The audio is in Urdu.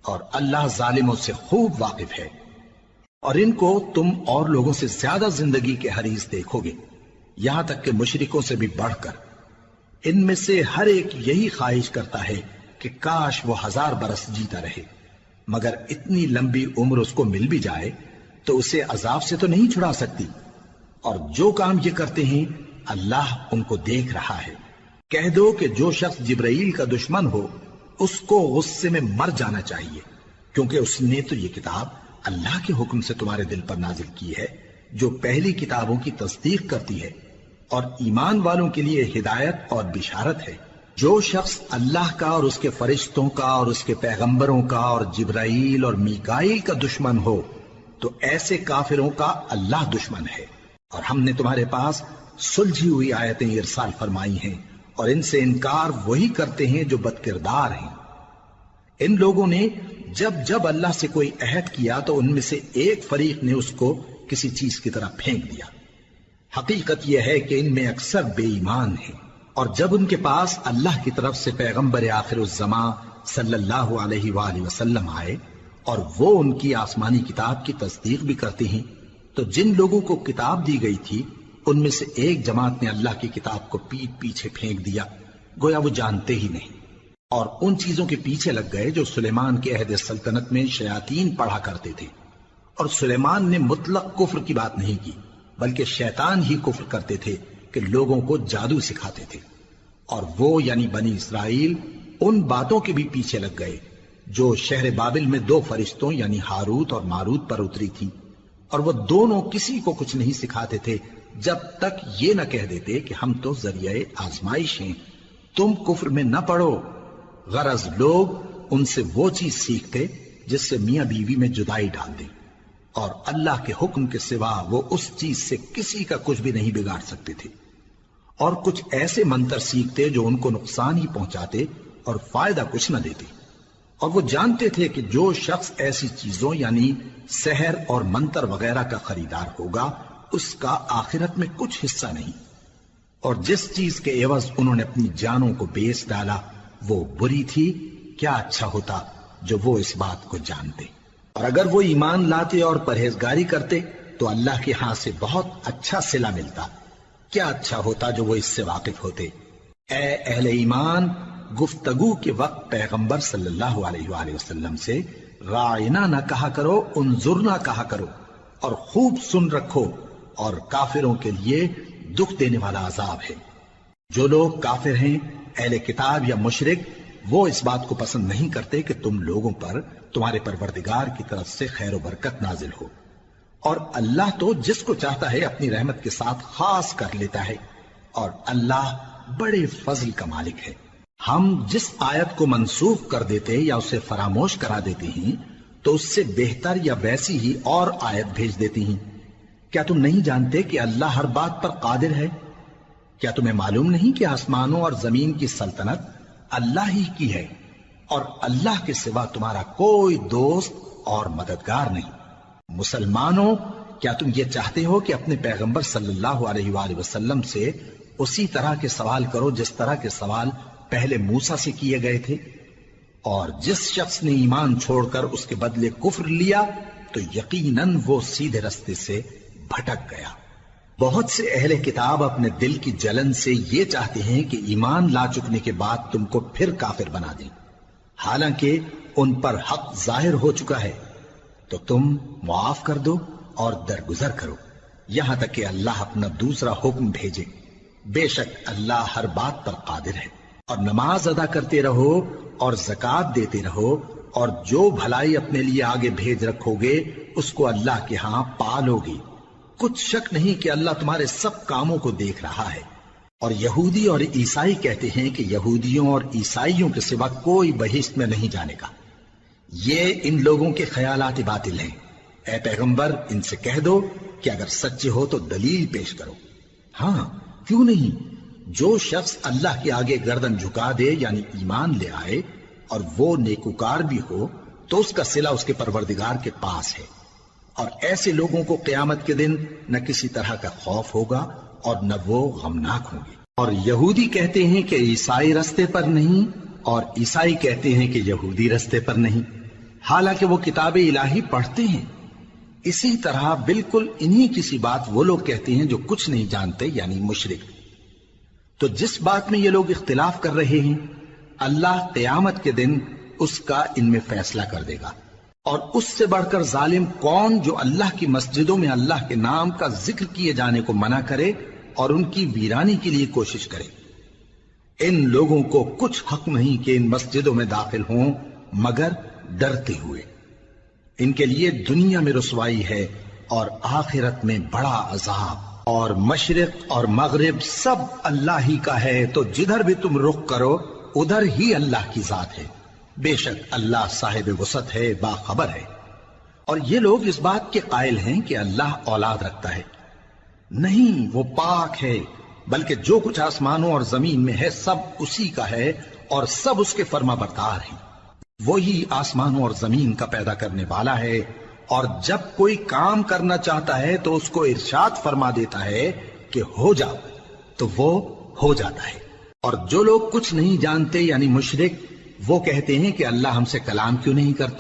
اور اللہ ظالموں سے خوب واقف ہے۔ اور ان کو تم اور لوگوں سے زیادہ زندگی کے حریص دیکھو گے، یہاں تک کہ مشرکوں سے بھی بڑھ کر۔ ان میں سے ہر ایک یہی خواہش کرتا ہے کہ کاش وہ 1000 برس جیتا رہے، مگر اتنی لمبی عمر اس کو مل بھی جائے تو اسے عذاب سے تو نہیں چھڑا سکتی۔ اور جو کام یہ کرتے ہیں اللہ ان کو دیکھ رہا ہے۔ کہہ دو کہ جو شخص جبرائیل کا دشمن ہو اس کو غصے میں مر جانا چاہیے، کیونکہ اس نے تو یہ کتاب اللہ کے حکم سے تمہارے دل پر نازل کی ہے، جو پہلی کتابوں کی تصدیق کرتی ہے اور ایمان والوں کے لیے ہدایت اور بشارت ہے۔ جو شخص اللہ کا اور اس کے فرشتوں کا اور اس کے پیغمبروں کا اور جبرائیل اور میکائیل کا دشمن ہو تو ایسے کافروں کا اللہ دشمن ہے۔ اور ہم نے تمہارے پاس سلجھی ہوئی آیتیں ارسال فرمائی ہیں، اور ان سے انکار وہی کرتے ہیں جو بد کردار ہیں۔ ان لوگوں نے جب جب اللہ سے کوئی عہد کیا تو ان میں سے ایک فریق نے اس کو کسی چیز کی طرح پھینک دیا۔ حقیقت یہ ہے کہ ان میں اکثر بے ایمان ہیں۔ اور جب ان کے پاس اللہ کی طرف سے پیغمبر آخر الزمان صلی اللہ علیہ وآلہ وسلم آئے اور وہ ان کی آسمانی کتاب کی تصدیق بھی کرتے ہیں، تو جن لوگوں کو کتاب دی گئی تھی ان میں سے ایک جماعت نے اللہ کی کتاب کو پیٹ پیچھے پھینک دیا، گویا وہ جانتے ہی نہیں، اور ان چیزوں کے پیچھے لگ گئے جو سلیمان کے عہد سلطنت میں شیاطین پڑھا کرتے تھے۔ اور سلیمان نے مطلق کفر کی بات نہیں کی، بلکہ شیطان ہی کفر کرتے تھے کہ لوگوں کو جادو سکھاتے تھے۔ اور وہ یعنی بنی اسرائیل ان باتوں کے بھی پیچھے لگ گئے جو شہر بابل میں 2 فرشتوں یعنی ہاروت اور ماروت پر اتری تھی، اور وہ دونوں کسی کو کچھ نہیں سکھاتے تھے جب تک یہ نہ کہہ دیتے کہ ہم تو ذریعہ آزمائش ہیں، تم کفر میں نہ پڑو۔ غرض لوگ ان سے وہ چیز سیکھتے جس سے میاں بیوی میں جدائی ڈال دیں، اور اللہ کے حکم کے سوا وہ اس چیز سے کسی کا کچھ بھی نہیں بگاڑ سکتے تھے۔ اور کچھ ایسے منتر سیکھتے جو ان کو نقصان ہی پہنچاتے اور فائدہ کچھ نہ دیتے۔ اور وہ جانتے تھے کہ جو شخص ایسی چیزوں یعنی سحر اور منتر وغیرہ کا خریدار ہوگا اس کا آخرت میں کچھ حصہ نہیں، اور جس چیز کے عوض انہوں نے اپنی جانوں کو بیچ ڈالا وہ بری تھی۔ کیا اچھا ہوتا جو وہ اس بات کو جانتے، اور اگر وہ ایمان لاتے اور پرہیزگاری کرتے تو اللہ کے ہاں سے بہت اچھا صلہ ملتا۔ کیا اچھا ہوتا جو وہ اس سے واقف ہوتے۔ اے اہل ایمان، گفتگو کے وقت پیغمبر صلی اللہ علیہ وآلہ وسلم سے راعنا نہ کہا کرو، انظرنا کہا کرو، اور خوب سن رکھو، اور کافروں کے لیے دکھ دینے والا عذاب ہے۔ جو لوگ کافر ہیں، اہل کتاب یا مشرک، وہ اس بات کو پسند نہیں کرتے کہ تم لوگوں پر تمہارے پروردگار کی طرف سے خیر و برکت نازل ہو، اور اللہ تو جس کو چاہتا ہے اپنی رحمت کے ساتھ خاص کر لیتا ہے، اور اللہ بڑے فضل کا مالک ہے۔ ہم جس آیت کو منسوخ کر دیتے یا اسے فراموش کرا دیتے ہیں تو اس سے بہتر یا ویسی ہی اور آیت بھیج دیتی ہیں۔ کیا تم نہیں جانتے کہ اللہ ہر بات پر قادر ہے؟ کیا تمہیں معلوم نہیں کہ آسمانوں اور زمین کی سلطنت اللہ ہی کی ہے، اور اللہ کے سوا تمہارا کوئی دوست اور مددگار نہیں؟ مسلمانوں، کیا تم یہ چاہتے ہو کہ اپنے پیغمبر صلی اللہ علیہ وآلہ وسلم سے اسی طرح کے سوال کرو جس طرح کے سوال پہلے موسیٰ سے کیے گئے تھے؟ اور جس شخص نے ایمان چھوڑ کر اس کے بدلے کفر لیا تو یقیناً وہ سیدھے رستے سے بھٹک گیا۔ بہت سے اہل کتاب اپنے دل کی جلن سے یہ چاہتے ہیں کہ ایمان لا چکنے کے بعد تم کو پھر کافر بنا دیں، حالانکہ ان پر حق ظاہر ہو چکا ہے۔ تو تم معاف کر دو اور درگزر کرو یہاں تک کہ اللہ اپنا دوسرا حکم بھیجے۔ بے شک اللہ ہر بات پر قادر ہے۔ اور نماز ادا کرتے رہو اور زکوٰۃ دیتے رہو، اور جو بھلائی اپنے لیے آگے بھیج رکھو گے اس کو اللہ کے ہاں پالو گے۔ کچھ شک نہیں کہ اللہ تمہارے سب کاموں کو دیکھ رہا ہے۔ اور یہودی اور عیسائی کہتے ہیں کہ یہودیوں اور عیسائیوں کے سوا کوئی بہشت میں نہیں جانے کا۔ یہ ان لوگوں کے خیالات باطل ہیں۔ اے پیغمبر، ان سے کہہ دو کہ اگر سچے ہو تو دلیل پیش کرو۔ ہاں، کیوں نہیں؟ جو شخص اللہ کے آگے گردن جھکا دے یعنی ایمان لے آئے اور وہ نیکوکار بھی ہو تو اس کا صلہ اس کے پروردگار کے پاس ہے۔ اور ایسے لوگوں کو قیامت کے دن نہ کسی طرح کا خوف ہوگا اور نہ وہ غمناک ہوں گے۔ اور یہودی کہتے ہیں کہ عیسائی رستے پر نہیں، اور عیسائی کہتے ہیں کہ یہودی رستے پر نہیں۔ حالانکہ وہ کتاب الہی پڑھتے ہیں۔ اسی طرح بالکل انہی کسی بات وہ لوگ کہتے ہیں جو کچھ نہیں جانتے، یعنی مشرک۔ تو جس بات میں یہ لوگ اختلاف کر رہے ہیں، اللہ قیامت کے دن اس کا ان میں فیصلہ کر دے گا۔ اور اس سے بڑھ کر ظالم کون جو اللہ کی مسجدوں میں اللہ کے نام کا ذکر کیے جانے کو منع کرے اور ان کی ویرانی کے لیے کوشش کرے۔ ان لوگوں کو کچھ حق نہیں کہ ان مسجدوں میں داخل ہوں مگر ڈرتے ہوئے۔ ان کے لیے دنیا میں رسوائی ہے اور آخرت میں بڑا عذاب۔ اور مشرق اور مغرب سب اللہ ہی کا ہے، تو جدھر بھی تم رخ کرو ادھر ہی اللہ کی ذات ہے۔ بے شک اللہ صاحب وسعت ہے، باخبر ہے۔ اور یہ لوگ اس بات کے قائل ہیں کہ اللہ اولاد رکھتا ہے۔ نہیں، وہ پاک ہے، بلکہ جو کچھ آسمانوں اور زمین میں ہے سب اسی کا ہے اور سب اس کے فرما بردار ہیں۔ وہی آسمانوں اور زمین کا پیدا کرنے والا ہے، اور جب کوئی کام کرنا چاہتا ہے تو اس کو ارشاد فرما دیتا ہے کہ ہو جاؤ، تو وہ ہو جاتا ہے۔ اور جو لوگ کچھ نہیں جانتے یعنی مشرک، وہ کہتے ہیں کہ اللہ ہم سے کلام کیوں نہیں کرتا۔